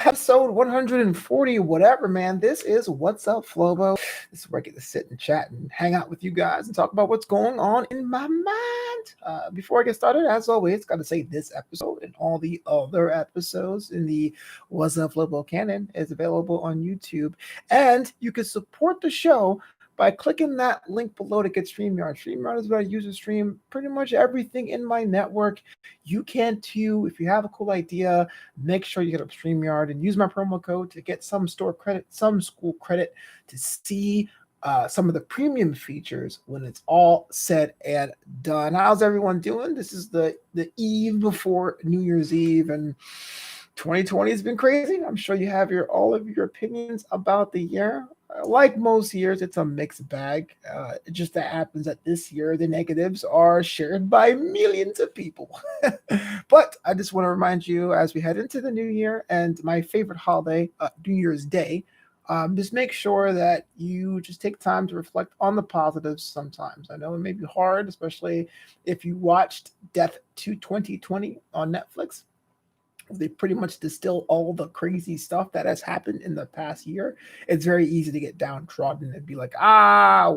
episode 140, whatever, man. This is What's Up Flobo. This is where I get to sit and chat and hang out with you guys and talk about what's going on in my mind. Before I get started, as always, got to say this episode and all the other episodes in the What's Up Flobo canon is available on YouTube. And you can support the show by clicking that link below to get StreamYard. StreamYard is where I use to stream pretty much everything in my network. You can too. If you have a cool idea, make sure you get up StreamYard and use my promo code to get some store credit, some school credit to see some of the premium features when it's all said and done. How's everyone doing? This is the eve before New Year's Eve, and 2020 has been crazy. I'm sure you have all of your opinions about the year. Like most years, it's a mixed bag. It just that happens that this year the negatives are shared by millions of people. But I just want to remind you as we head into the new year and my favorite holiday, New Year's Day, just make sure that you just take time to reflect on the positives sometimes. I know it may be hard, especially if you watched Death to 2020 on Netflix. They pretty much distill all the crazy stuff that has happened in the past year. It's very easy to get downtrodden and be like,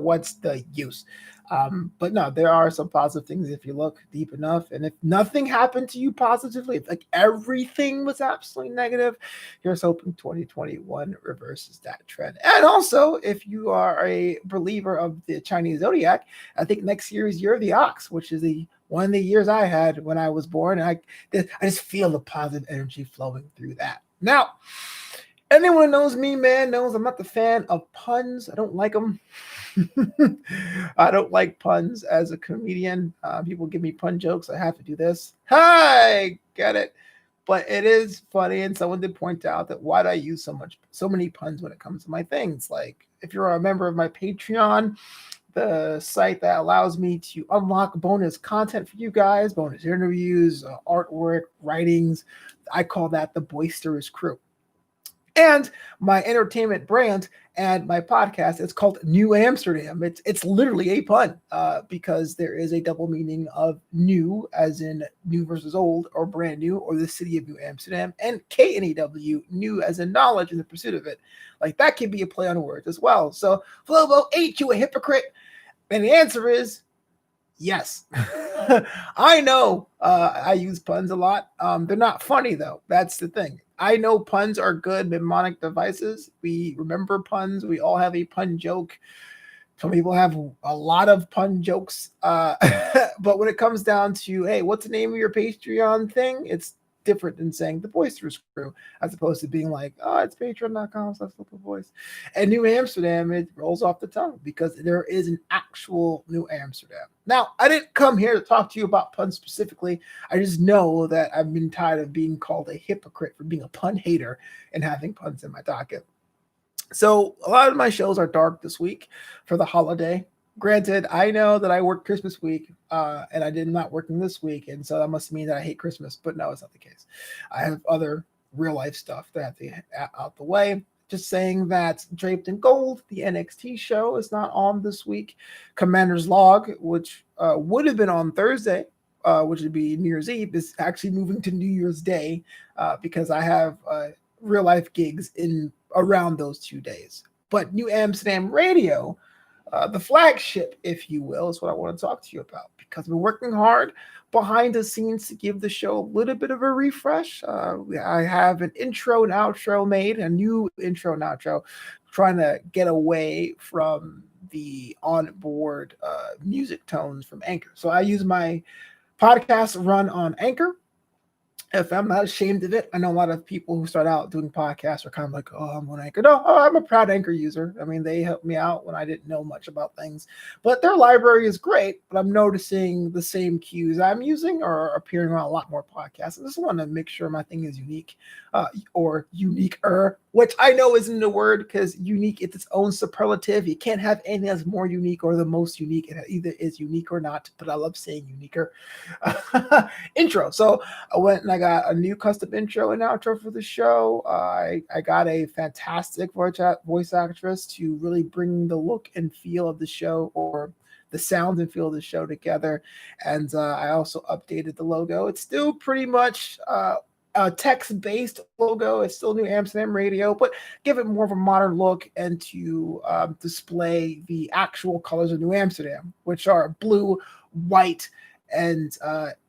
what's the use? But no, there are some positive things if you look deep enough. And if nothing happened to you positively, if like everything was absolutely negative, here's hoping 2021 reverses that trend. And also, if you are a believer of the Chinese zodiac, I think next year is Year of the Ox, which is one of the years I had when I was born. And I just feel the positive energy flowing through that. Now, anyone who knows me, man, knows I'm not the fan of puns. I don't like them. I don't like puns as a comedian. People give me pun jokes. I have to do this. Hi, get it. But it is funny, and someone did point out that why do I use so many puns when it comes to my things? Like if you're a member of my Patreon, the site that allows me to unlock bonus content for you guys, bonus interviews, artwork, writings. I call that the Boisterous Crew. And my entertainment brand and my podcast, it's called Knew Amsterdam. It's literally a pun because there is a double meaning of new, as in new versus old, or brand new, or the city of New Amsterdam, and KNEW, new as in knowledge in the pursuit of it. Like that could be a play on words as well. So, Flobo, ain't you a hypocrite? And the answer is yes. I know I use puns a lot. They're not funny, though. That's the thing. I know puns are good mnemonic devices. We remember puns. We all have a pun joke. Some people have a lot of pun jokes. But when it comes down to, hey, what's the name of your Patreon thing? It's different than saying the Boisterous Crew, as opposed to being like, it's patreon.com/Voice. And New Amsterdam, it rolls off the tongue because there is an actual New Amsterdam. Now, I didn't come here to talk to you about puns specifically. I just know that I've been tired of being called a hypocrite for being a pun hater and having puns in my docket. So a lot of my shows are dark this week for the holiday. Granted, I know that I worked Christmas week and I did not working this week. And so that must mean that I hate Christmas. But no, it's not the case. I have other real life stuff that I have to get out the way. Just saying that Draped in Gold, the NXT show, is not on this week. Commander's Log, which would have been on Thursday, which would be New Year's Eve, is actually moving to New Year's Day because I have real life gigs in around those 2 days. But Knew Amsterdam Radio, the flagship, if you will, is what I want to talk to you about because we're working hard behind the scenes to give the show a little bit of a refresh. I have an intro and outro made, a new intro and outro, trying to get away from the onboard music tones from Anchor. So I use my podcast run on Anchor. If I'm not ashamed of it, I know a lot of people who start out doing podcasts are kind of like, I'm on Anchor. No, I'm a proud Anchor user. I mean, they helped me out when I didn't know much about things. But their library is great, but I'm noticing the same cues I'm using are appearing on a lot more podcasts. I just want to make sure my thing is unique or unique-er, which I know isn't a word because unique, it's its own superlative. You can't have anything that's more unique or the most unique. It either is unique or not, but I love saying uniquer. Intro. So I went and I got a new custom intro and outro for the show. I got a fantastic voice actress to really bring the look and feel of the show, or the sound and feel of the show together. And I also updated the logo. It's still pretty much text-based logo. It's still New Amsterdam Radio, but give it more of a modern look and to display the actual colors of New Amsterdam, which are blue, white, and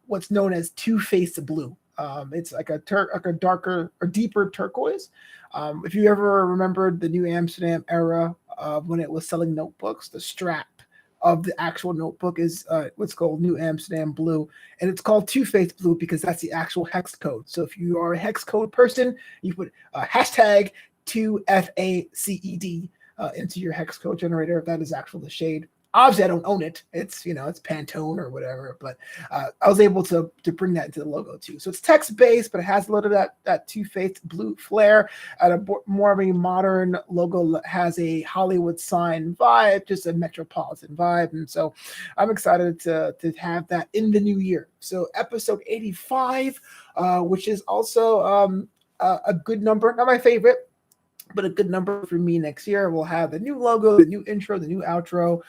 what's known as two-faced blue. It's like a darker or deeper turquoise. If you ever remembered the New Amsterdam era when it was selling notebooks, the strap of the actual notebook is what's called New Amsterdam Blue, and it's called two-faced blue because that's the actual hex code. So if you are a hex code person, you put hashtag 2FACED into your hex code generator. That is actually the shade. Obviously, I don't own it. It's it's Pantone or whatever, but I was able to bring that into the logo too. So it's text-based, but it has a little of that two-faced blue flair. At a more of a modern logo that has a Hollywood sign vibe, just a metropolitan vibe. And so I'm excited to have that in the new year. So episode 85, which is also a good number, not my favorite, but a good number for me next year. We'll have the new logo, the new intro, the new outro,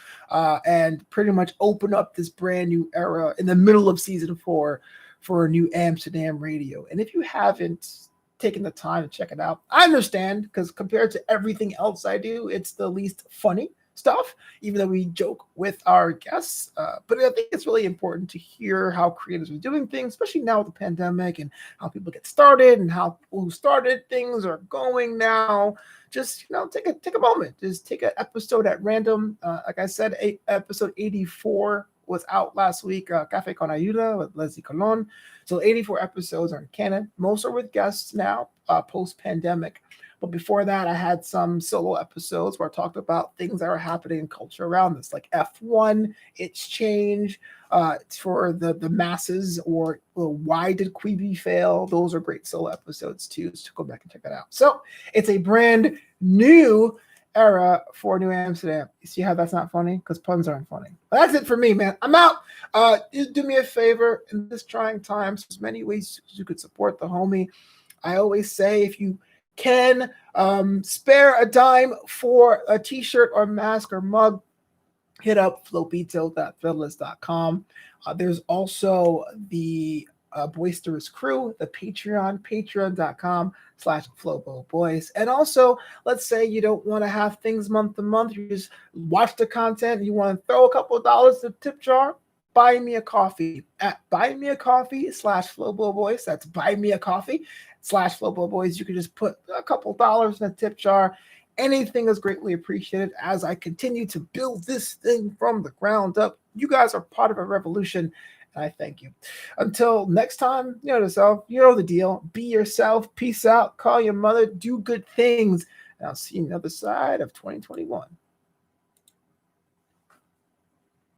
and pretty much open up this brand new era in the middle of season 4 for New Amsterdam Radio. And if you haven't taken the time to check it out, I understand, because compared to everything else I do, it's the least funny stuff, even though we joke with our guests. But I think it's really important to hear how creators are doing things, especially now with the pandemic, and how people get started and how people who started things are going now. Just take a moment, just take an episode at random. Like I said, episode 84 was out last week, Café con Ayuda with Leslie Colon. So 84 episodes are in canon. Most are with guests now, post-pandemic. But before that, I had some solo episodes where I talked about things that are happening in culture around us, like F1, its change for the masses, or why did Quibi fail? Those are great solo episodes too, so go back and check that out. So it's a brand new era for New Amsterdam. You see how that's not funny? Because puns aren't funny. But that's it for me, man. I'm out. Do me a favor in this trying times. There's many ways you could support the homie. I always say, if you can spare a dime for a t-shirt or mask or mug, hit up flopito.threadless.com. There's also the Boisterous Crew, the Patreon, patreon.com/Flobo Boyce. And also, let's say you don't want to have things month to month, you just watch the content, and you want to throw a couple of dollars to the tip jar, buy me a coffee at buymeacoffee/Flobo Boyce. That's buymeacoffee/Flobo Boyce. You can just put a couple dollars in a tip jar. Anything is greatly appreciated as I continue to build this thing from the ground up. You guys are part of a revolution, and I thank you. Until next time, you know the deal. Be yourself. Peace out. Call your mother. Do good things. And I'll see you on the other side of 2021.